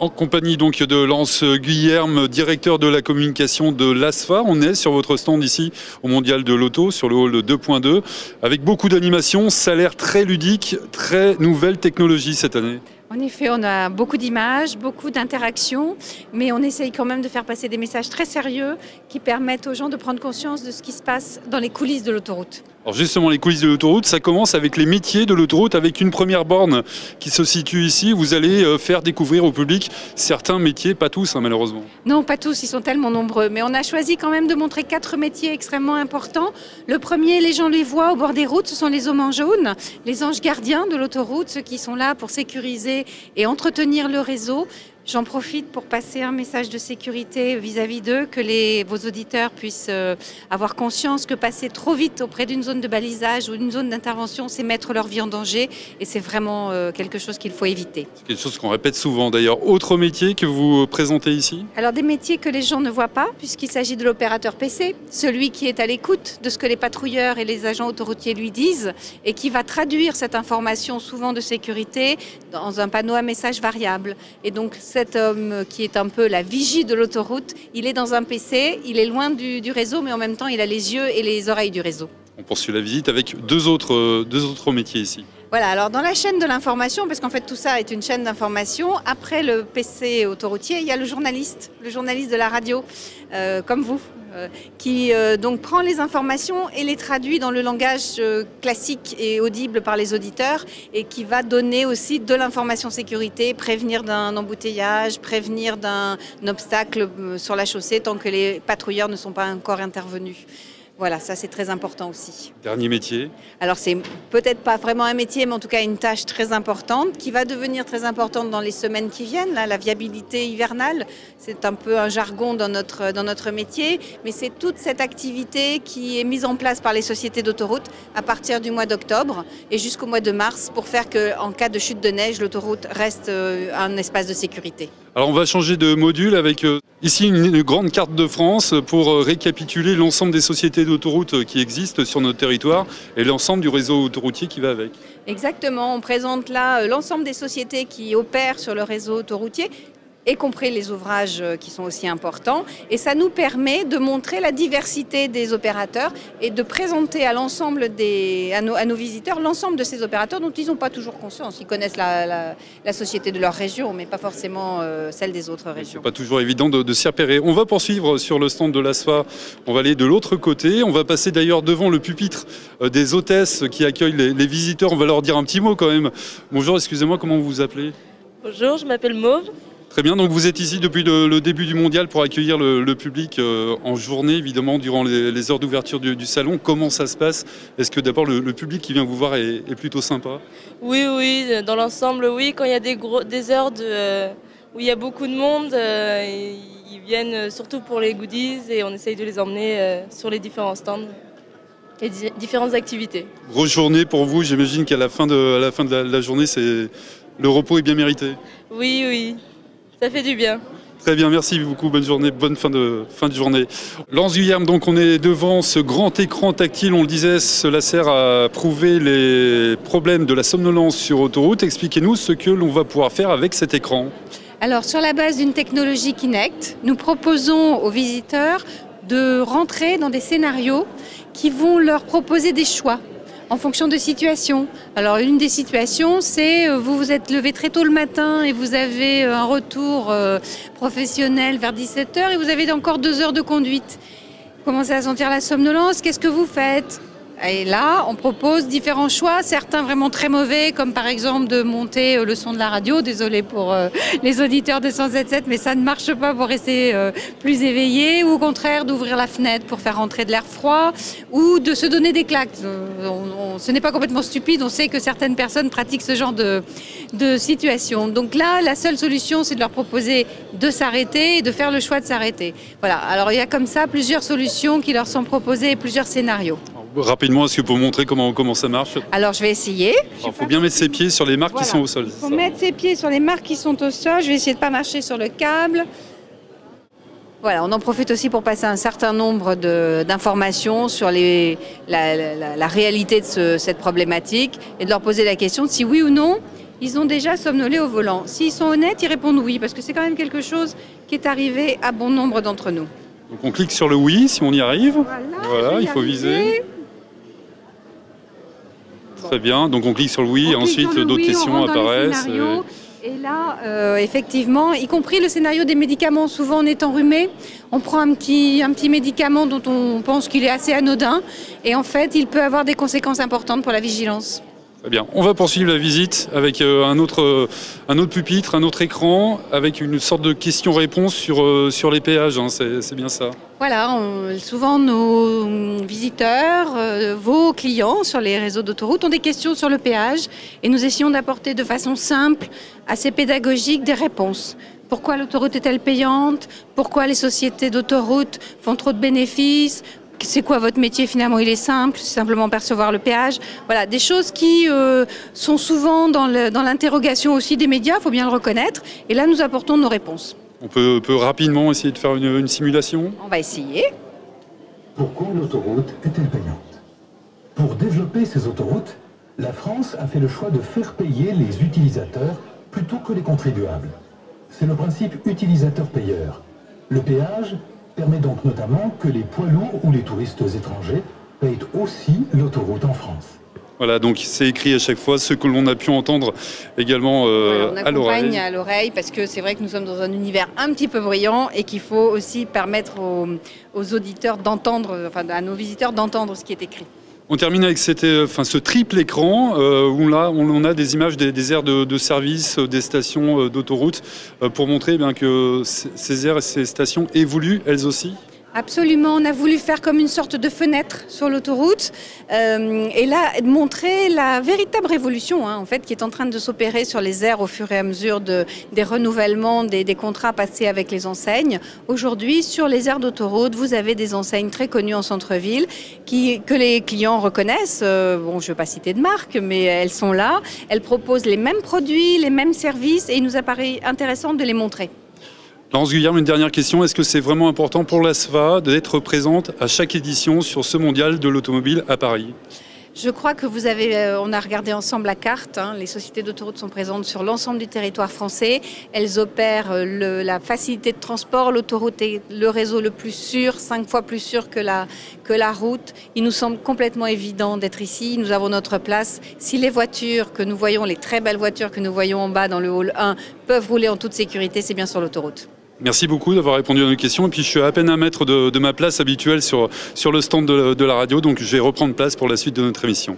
En compagnie donc de Lance Guillerme, directeur de la communication de l'ASFA. On est sur votre stand ici au Mondial de l'Auto, sur le hall 2.2, avec beaucoup d'animations. Ça a l'air très ludique, très nouvelle technologie cette année. En effet, on a beaucoup d'images, beaucoup d'interactions, mais on essaye quand même de faire passer des messages très sérieux qui permettent aux gens de prendre conscience de ce qui se passe dans les coulisses de l'autoroute. Alors justement, les coulisses de l'autoroute, ça commence avec les métiers de l'autoroute, avec une première borne qui se situe ici. Vous allez faire découvrir au public certains métiers, pas tous malheureusement. Non, pas tous, ils sont tellement nombreux, mais on a choisi quand même de montrer 4 métiers extrêmement importants. Le premier, les gens les voient au bord des routes, ce sont les hommes en jaune, les anges gardiens de l'autoroute, ceux qui sont là pour sécuriser et entretenir le réseau. J'en profite pour passer un message de sécurité vis-à-vis d'eux, que vos auditeurs puissent avoir conscience que passer trop vite auprès d'une zone de balisage ou d'une zone d'intervention, c'est mettre leur vie en danger et c'est vraiment quelque chose qu'il faut éviter. C'est quelque chose qu'on répète souvent d'ailleurs. Autre métier que vous présentez ici? Alors des métiers que les gens ne voient pas, puisqu'il s'agit de l'opérateur PC, celui qui est à l'écoute de ce que les patrouilleurs et les agents autoroutiers lui disent et qui va traduire cette information souvent de sécurité dans un panneau à message variable. Et donc cet homme qui est un peu la vigie de l'autoroute, il est dans un PC, il est loin du réseau, mais en même temps il a les yeux et les oreilles du réseau. On poursuit la visite avec deux autres métiers ici. Voilà, alors dans la chaîne de l'information, parce qu'en fait tout ça est une chaîne d'information, après le PC autoroutier, il y a le journaliste de la radio, comme vous, qui donc prend les informations et les traduit dans le langage classique et audible par les auditeurs et qui va donner aussi de l'information sécurité, prévenir d'un embouteillage, prévenir d'un obstacle sur la chaussée tant que les patrouilleurs ne sont pas encore intervenus. Voilà, ça c'est très important aussi. Dernier métier. Alors c'est peut-être pas vraiment un métier, mais en tout cas une tâche très importante qui va devenir très importante dans les semaines qui viennent. Là, la viabilité hivernale, c'est un peu un jargon dans notre métier, mais c'est toute cette activité qui est mise en place par les sociétés d'autoroute à partir du mois d'octobre et jusqu'au mois de mars pour faire qu'en cas de chute de neige, l'autoroute reste un espace de sécurité. Alors on va changer de module avec ici une grande carte de France pour récapituler l'ensemble des sociétés d'autoroute qui existent sur notre territoire et l'ensemble du réseau autoroutier qui va avec. Exactement, on présente là l'ensemble des sociétés qui opèrent sur le réseau autoroutier, y compris les ouvrages qui sont aussi importants. Et ça nous permet de montrer la diversité des opérateurs et de présenter à l'ensemble à nos visiteurs l'ensemble de ces opérateurs dont ils n'ont pas toujours conscience. Ils connaissent la société de leur région, mais pas forcément celle des autres régions. C'est pas toujours évident de s'y repérer. On va poursuivre sur le stand de l'ASFA. On va aller de l'autre côté. On va passer d'ailleurs devant le pupitre des hôtesses qui accueillent les visiteurs. On va leur dire un petit mot quand même. Bonjour, excusez-moi, comment vous vous appelez? Bonjour, je m'appelle Mauve. Très bien, donc vous êtes ici depuis le début du mondial pour accueillir le public en journée, évidemment, durant les heures d'ouverture du salon. Comment ça se passe? Est-ce que d'abord le public qui vient vous voir est plutôt sympa? Oui, dans l'ensemble, oui. Quand il y a des heures où il y a beaucoup de monde, ils viennent surtout pour les goodies et on essaye de les emmener sur les différents stands et différentes activités. Grosse journée pour vous, j'imagine qu'à la fin de la journée, le repos est bien mérité. Oui. Ça fait du bien. Très bien, merci beaucoup, bonne journée, bonne fin de journée. Lance Guillerme, donc on est devant ce grand écran tactile, on le disait, cela sert à prouver les problèmes de la somnolence sur autoroute. Expliquez-nous ce que l'on va pouvoir faire avec cet écran. Alors sur la base d'une technologie Kinect, nous proposons aux visiteurs de rentrer dans des scénarios qui vont leur proposer des choix en fonction de situations. Alors une des situations, c'est vous vous êtes levé très tôt le matin et vous avez un retour professionnel vers 17h et vous avez encore 2 heures de conduite. Vous commencez à sentir la somnolence, qu'est-ce que vous faites? Et là, on propose différents choix, certains vraiment très mauvais, comme par exemple de monter le son de la radio. Désolé pour les auditeurs de 107.7, mais ça ne marche pas pour rester plus éveillé. Ou au contraire, d'ouvrir la fenêtre pour faire rentrer de l'air froid, ou de se donner des claques. Ce n'est pas complètement stupide, on sait que certaines personnes pratiquent ce genre de situation. Donc là, la seule solution, c'est de leur proposer de s'arrêter et de faire le choix de s'arrêter. Voilà, alors il y a comme ça plusieurs solutions qui leur sont proposées et plusieurs scénarios. Rapidement, est-ce que vous pouvez montrer comment ça marche? Alors je vais essayer. Il faut bien mettre ses pieds sur les marques qui sont au sol. Il faut mettre ses pieds sur les marques qui sont au sol. Je vais essayer de ne pas marcher sur le câble. Voilà, on en profite aussi pour passer un certain nombre d'informations sur la réalité de cette problématique et de leur poser la question de si oui ou non, ils ont déjà somnolé au volant. S'ils sont honnêtes, ils répondent oui, parce que c'est quand même quelque chose qui est arrivé à bon nombre d'entre nous. Donc on clique sur le oui si on y arrive. Voilà, il faut viser. Très bien, donc on clique sur le oui et ensuite d'autres questions apparaissent. Et là, effectivement, y compris le scénario des médicaments, souvent on est enrhumé, on prend un petit médicament dont on pense qu'il est assez anodin et en fait il peut avoir des conséquences importantes pour la vigilance. Très bien, on va poursuivre la visite avec un autre pupitre, un autre écran, avec une sorte de question-réponse sur les péages, hein, c'est bien ça. Voilà, souvent nos visiteurs, vos clients sur les réseaux d'autoroutes ont des questions sur le péage et nous essayons d'apporter de façon simple, assez pédagogique, des réponses. Pourquoi l'autoroute est-elle payante? Pourquoi les sociétés d'autoroutes font trop de bénéfices? C'est quoi votre métier finalement? Il est simple, c'est simplement percevoir le péage. Voilà, des choses qui sont souvent dans l'interrogation aussi des médias, il faut bien le reconnaître. Et là, nous apportons nos réponses. On peut rapidement essayer de faire une simulation? On va essayer. Pourquoi l'autoroute est-elle payante? Pour développer ces autoroutes, la France a fait le choix de faire payer les utilisateurs plutôt que les contribuables. C'est le principe utilisateur-payeur. Le péage permet donc notamment que les poids lourds ou les touristes étrangers payent aussi l'autoroute en France. Voilà, donc c'est écrit à chaque fois, ce que l'on a pu entendre également à l'oreille. On accompagne à l'oreille parce que c'est vrai que nous sommes dans un univers un petit peu bruyant et qu'il faut aussi permettre aux auditeurs d'entendre, enfin à nos visiteurs d'entendre ce qui est écrit. On termine avec ce triple écran où là on a des images des aires de service, des stations d'autoroute pour montrer que ces aires et ces stations évoluent elles aussi. Absolument, on a voulu faire comme une sorte de fenêtre sur l'autoroute et là montrer la véritable révolution en fait, qui est en train de s'opérer sur les aires au fur et à mesure des renouvellements, des contrats passés avec les enseignes. Aujourd'hui, sur les aires d'autoroute, vous avez des enseignes très connues en centre-ville que les clients reconnaissent. Bon, je ne vais pas citer de marque, mais elles sont là. Elles proposent les mêmes produits, les mêmes services et il nous apparaît intéressant de les montrer. Laurence Guyarme, une dernière question. Est-ce que c'est vraiment important pour l'ASFA d'être présente à chaque édition sur ce mondial de l'automobile à Paris? Je crois que on a regardé ensemble la carte. Les sociétés d'autoroutes sont présentes sur l'ensemble du territoire français. Elles opèrent la facilité de transport. L'autoroute est le réseau le plus sûr, 5 fois plus sûr que la route. Il nous semble complètement évident d'être ici. Nous avons notre place. Si les voitures que nous voyons, les très belles voitures que nous voyons en bas dans le hall 1, peuvent rouler en toute sécurité, c'est bien sur l'autoroute. Merci beaucoup d'avoir répondu à nos questions. Et puis je suis à peine à mètre de ma place habituelle sur le stand de la radio, donc je vais reprendre place pour la suite de notre émission.